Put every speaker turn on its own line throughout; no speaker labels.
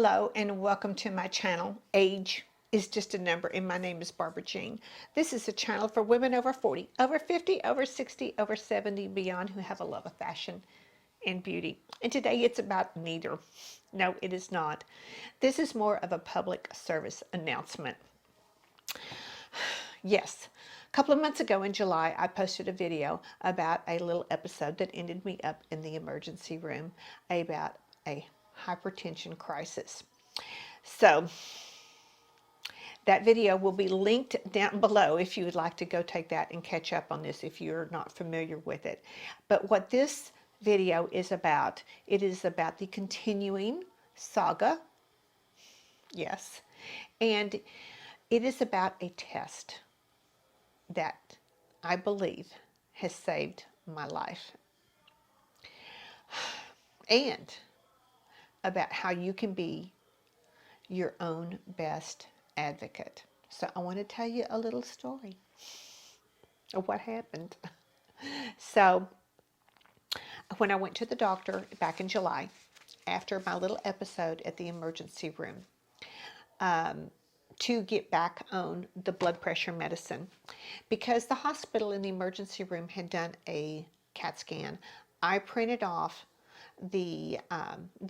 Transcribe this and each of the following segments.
Hello and welcome to my channel. Age is just a number and my name is Barbara Jean. This is a channel for women over 40, over 50, over 60, over 70, beyond who have a love of fashion and beauty. And today it's about neither. No, it is not. This is more of a public service announcement. Yes, a couple of months ago in July, I posted a video about a little episode that ended me up in the emergency room about a hypertension crisis. So that video will be linked down below if you would like to go take that and catch up on this if you're not familiar with it. But what this video is about, it is about the continuing saga, yes, and it is about a test that I believe has saved my life, and about how you can be your own best advocate. So I want to tell you a little story of what happened. So when I went to the doctor back in July, after my little episode at the emergency room, to get back on the blood pressure medicine, because the hospital in the emergency room had done a CAT scan, I printed off the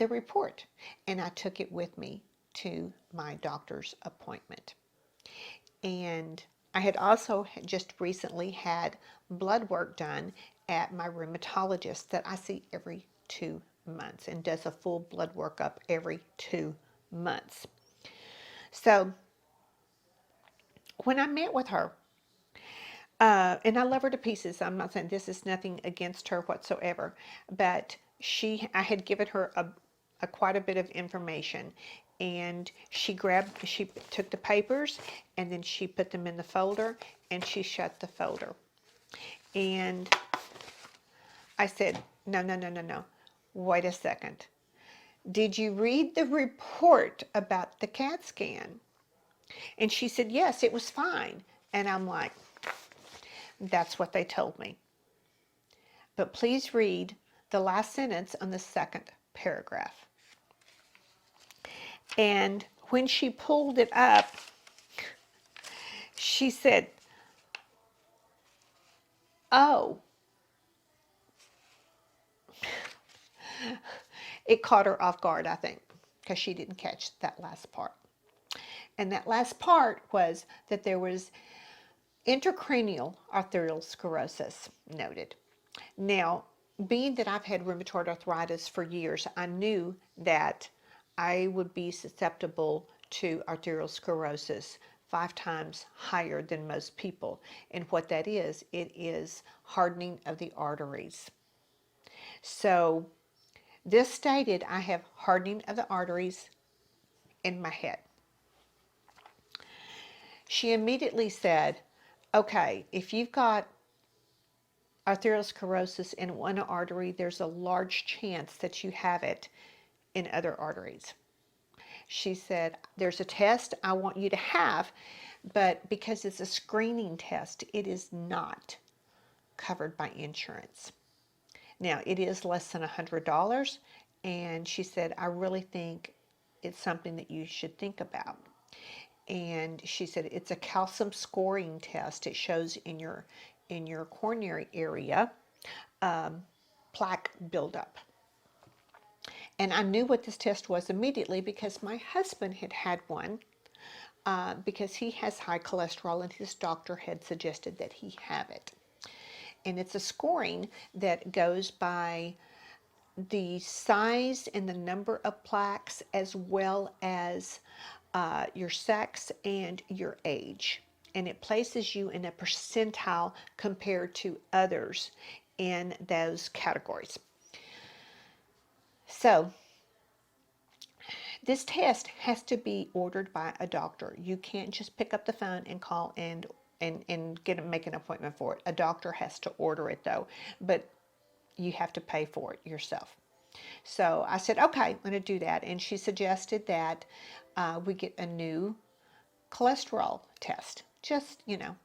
report and I took it with me to my doctor's appointment. And I had also just recently had blood work done at my rheumatologist that I see every 2 months and does a full blood workup every 2 months. So when I met with her, and I love her to pieces. I'm not saying this is nothing against her whatsoever, but I had given her quite a bit of information, and she took the papers and then she put them in the folder and she shut the folder. And I said, no, wait a second. Did you read the report about the CAT scan? And she said, yes, it was fine. And I'm like, that's what they told me. But please read the last sentence on the second paragraph. And when she pulled it up, she said, oh. It caught her off guard, I think, because she didn't catch that last part. And that last part was that there was intracranial arterial sclerosis noted. Now, being that I've had rheumatoid arthritis for years, I knew that I would be susceptible to arterial sclerosis 5 times higher than most people. And what that is, it is hardening of the arteries. So this stated I have hardening of the arteries in my head. She immediately said, okay, if you've got arterial sclerosis in one artery, there's a large chance that you have it in other arteries. She said, there's a test I want you to have, but because it's a screening test, it is not covered by insurance. Now, it is less than $100, and she said, I really think it's something that you should think about. And she said, it's a calcium scoring test. It shows in your coronary area plaque buildup. And I knew what this test was immediately because my husband had had one because he has high cholesterol and his doctor had suggested that he have it. And it's a scoring that goes by the size and the number of plaques as well as your sex and your age. And it places you in a percentile compared to others in those categories. So this test has to be ordered by a doctor. You can't just pick up the phone and call and make an appointment for it. A doctor has to order it though, but you have to pay for it yourself. So I said, okay, I'm going to do that. And she suggested that we get a new cholesterol test. Just,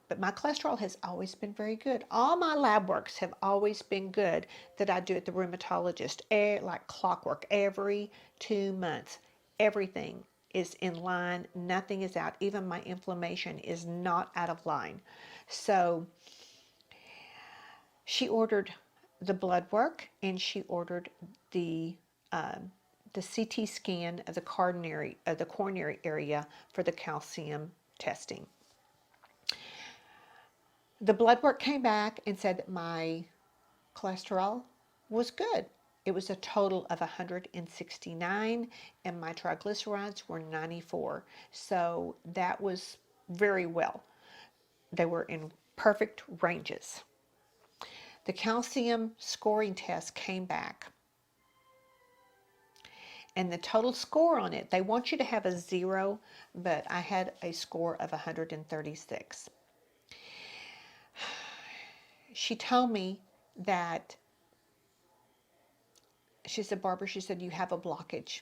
but my cholesterol has always been very good. All my lab works have always been good that I do at the rheumatologist, like clockwork, every 2 months. everything is in line. Nothing is out. Even my inflammation is not out of line. So she ordered the blood work, and she ordered the CT scan of the coronary area for the calcium testing. The blood work came back and said that my cholesterol was good. It was a total of 169, and my triglycerides were 94. So that was very well. They were in perfect ranges. The calcium scoring test came back, and the total score on it, they want you to have a 0, but I had a score of 136. She told me that, she said, Barbara, she said, you have a blockage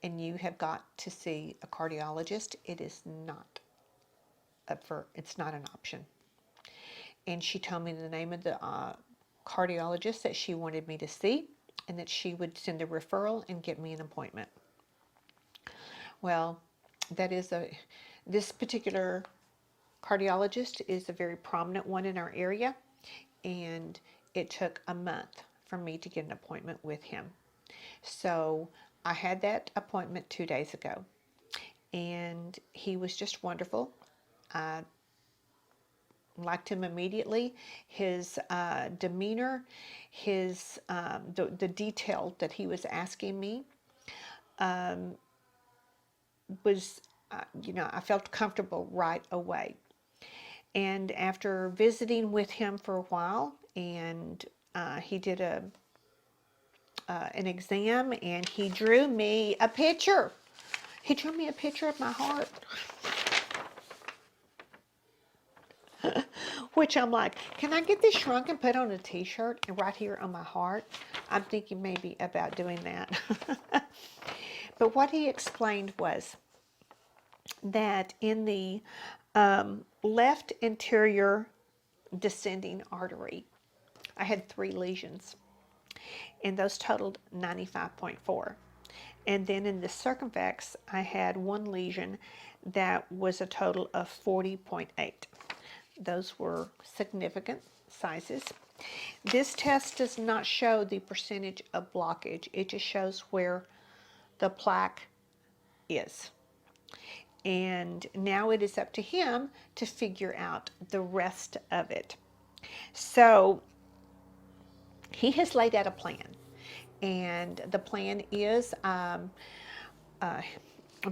and you have got to see a cardiologist. It is not it's not an option. And she told me the name of the cardiologist that she wanted me to see, and that she would send a referral and get me an appointment. Well, this particular cardiologist is a very prominent one in our area, and it took a month for me to get an appointment with him. So I had that appointment 2 days ago, and he was just wonderful. I liked him immediately. His demeanor, the detail that he was asking me was, I felt comfortable right away. And after visiting with him for a while, and he did an exam, and he drew me a picture. He drew me a picture of my heart. Which I'm like, can I get this shrunk and put on a t-shirt and right here on my heart? I'm thinking maybe about doing that. But what he explained was that in the left anterior descending artery, I had 3 lesions, and those totaled 95.4. And then in the circumflex, I had 1 lesion that was a total of 40.8. Those were significant sizes. This test does not show the percentage of blockage. It just shows where the plaque is. And now it is up to him to figure out the rest of it. So he has laid out a plan. And the plan is,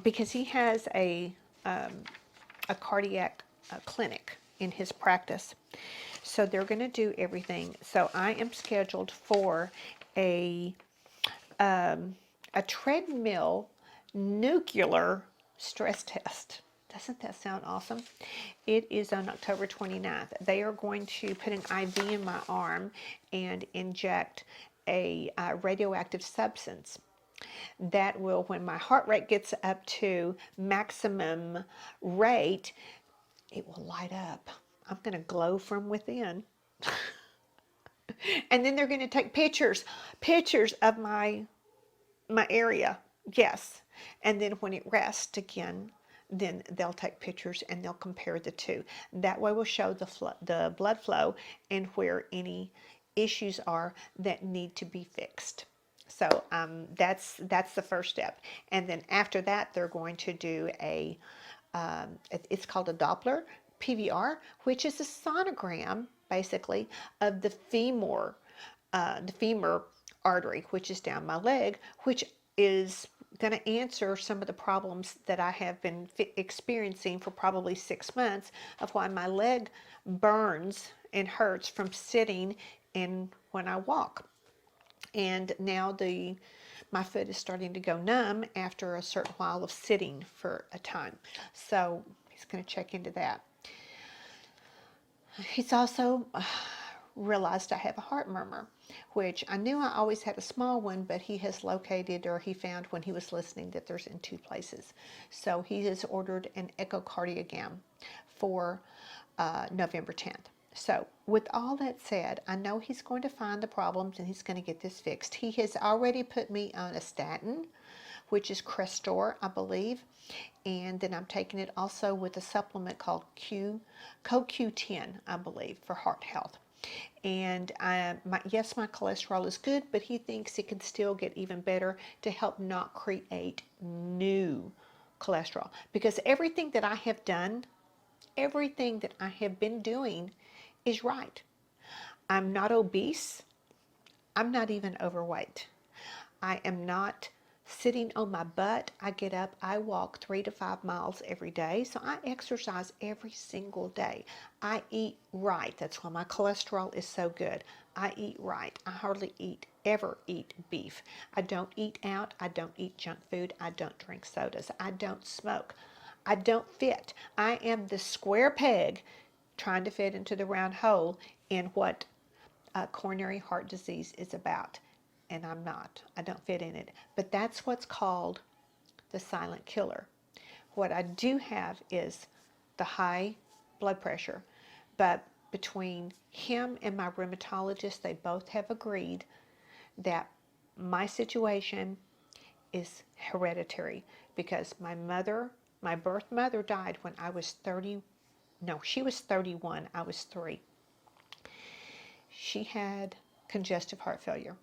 because he has a cardiac clinic in his practice, so they're going to do everything. So I am scheduled for a treadmill nuclear stress test. Doesn't that sound awesome? It is on October 29th. They are going to put an IV in my arm and inject a radioactive substance that will, when my heart rate gets up to maximum rate, it will light up. I'm going to glow from within. And then they're going to take pictures of my area. Yes. And then when it rests again, then they'll take pictures and they'll compare the two. That way we'll show the blood flow and where any issues are that need to be fixed. So that's the first step. And then after that, they're going to do it's called a Doppler PVR, which is a sonogram, basically, of the femur artery, which is down my leg, which is going to answer some of the problems that I have been experiencing for probably 6 months of why my leg burns and hurts from sitting and when I walk. And now my foot is starting to go numb after a certain while of sitting for a time. So he's going to check into that. He's also realized I have a heart murmur, which I knew I always had a small one, but he has located, or he found when he was listening, that there's in 2 places. So he has ordered an echocardiogram for November 10th. So with all that said, I know he's going to find the problems and he's going to get this fixed. He has already put me on a statin, which is Crestor, I believe. And then I'm taking it also with a supplement called CoQ10, I believe, for heart health. And yes, my cholesterol is good, but he thinks it can still get even better to help not create new cholesterol. Because everything that I have done, everything that I have been doing is right. I'm not obese. I'm not even overweight. I am not sitting on my butt. I get up, I walk 3 to 5 miles every day. So I exercise every single day. I eat right. That's why my cholesterol is so good. I eat right. I hardly ever eat beef. I don't eat out. I don't eat junk food. I don't drink sodas. I don't smoke. I don't fit. I am the square peg trying to fit into the round hole in what coronary heart disease is about. And I'm not. I don't fit in it. But that's what's called the silent killer. What I do have is the high blood pressure. But between him and my rheumatologist, they both have agreed that my situation is hereditary because my mother, my birth mother, died when I was 30. No, she was 31. I was 3. She had congestive heart failure.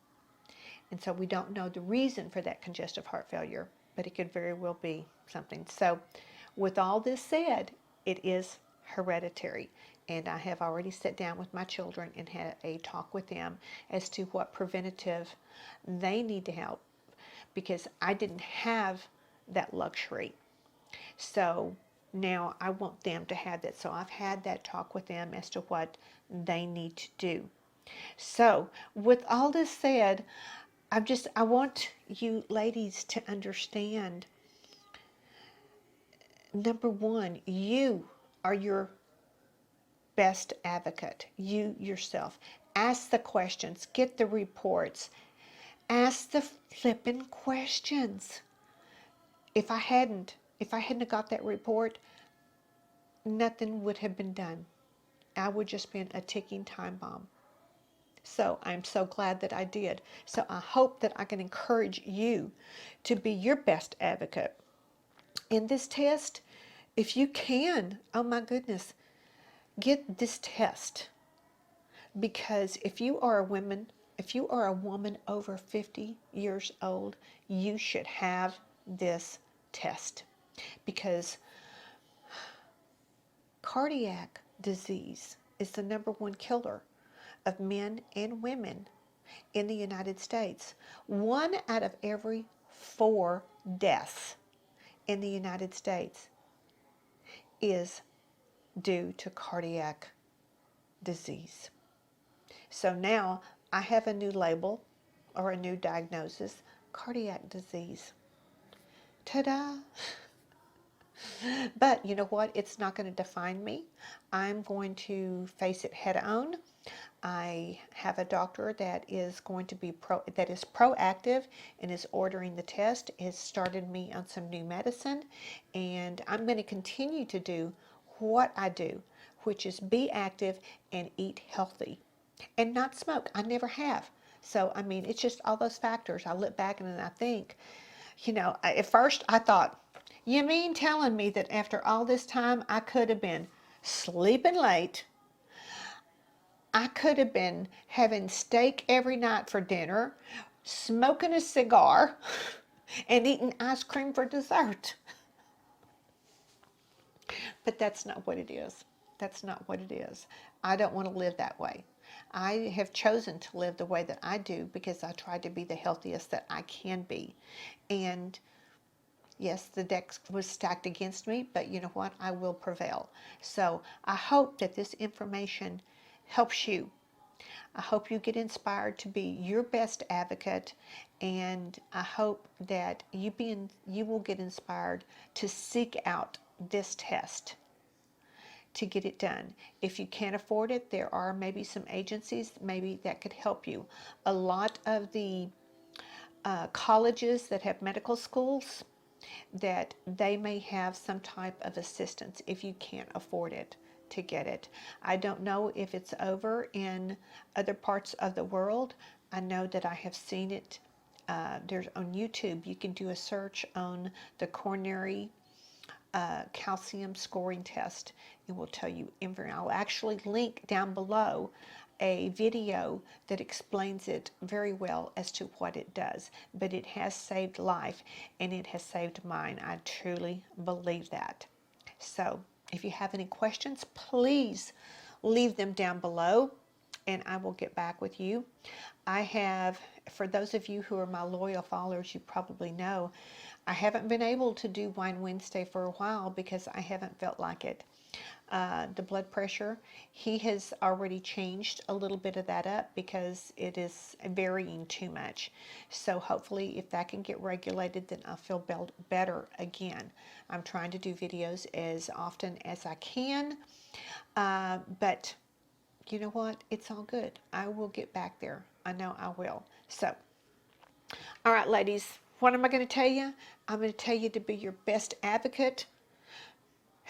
And so we don't know the reason for that congestive heart failure, but it could very well be something. So with all this said, it is hereditary. And I have already sat down with my children and had a talk with them as to what preventative they need to help, because I didn't have that luxury. So now I want them to have that. So I've had that talk with them as to what they need to do. So with all this said, I want you ladies to understand, number one, you are your best advocate. You yourself. Ask the questions, get the reports, ask the flipping questions. If I hadn't got that report, nothing would have been done. I would just been a ticking time bomb. So I'm so glad that I did. So I hope that I can encourage you to be your best advocate. In this test, if you can, oh my goodness, get this test. Because if you are a woman over 50 years old, you should have this test. Because cardiac disease is the #1 killer of men and women in the United States. 1 out of every 4 deaths in the United States is due to cardiac disease. So now I have a new label or a new diagnosis, cardiac disease. Ta-da! But you know what? It's not going to define me. I'm going to face it head on. I have a doctor that is going to be proactive and is ordering the test, has started me on some new medicine, and I'm going to continue to do what I do, which is be active and eat healthy and not smoke. I never have. So, I mean, it's just all those factors. I look back and I think, at first I thought, you mean telling me that after all this time I could have been sleeping late, I could have been having steak every night for dinner, smoking a cigar, and eating ice cream for dessert. But that's not what it is. That's not what it is. I don't want to live that way. I have chosen to live the way that I do because I try to be the healthiest that I can be. And yes, the deck was stacked against me, but you know what? I will prevail. So I hope that this information helps you. I hope you get inspired to be your best advocate, and I hope that you will get inspired to seek out this test to get it done. If you can't afford it, there are maybe some agencies maybe that could help you. A lot of the colleges that have medical schools, that they may have some type of assistance if you can't afford it to get it. I don't know if it's over in other parts of the world. I know that I have seen it there's on YouTube, you can do a search on the coronary calcium scoring test. It will tell you everything. I'll actually link down below a video that explains it very well as to what it does. But it has saved life, and it has saved mine. I truly believe that. So if you have any questions, please leave them down below, and I will get back with you. I have, for those of you who are my loyal followers, you probably know, I haven't been able to do Wine Wednesday for a while because I haven't felt like it. The blood pressure, he has already changed a little bit of that up because it is varying too much. So hopefully if that can get regulated, then I'll feel better again. I'm trying to do videos as often as I can, but you know what? It's all good. I will get back there. I know I will. So, all right, ladies, what am I going to tell you? I'm going to tell you to be your best advocate.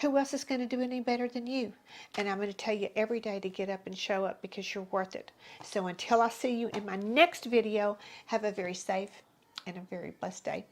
Who else is going to do any better than you? And I'm going to tell you every day to get up and show up because you're worth it. So until I see you in my next video, have a very safe and a very blessed day.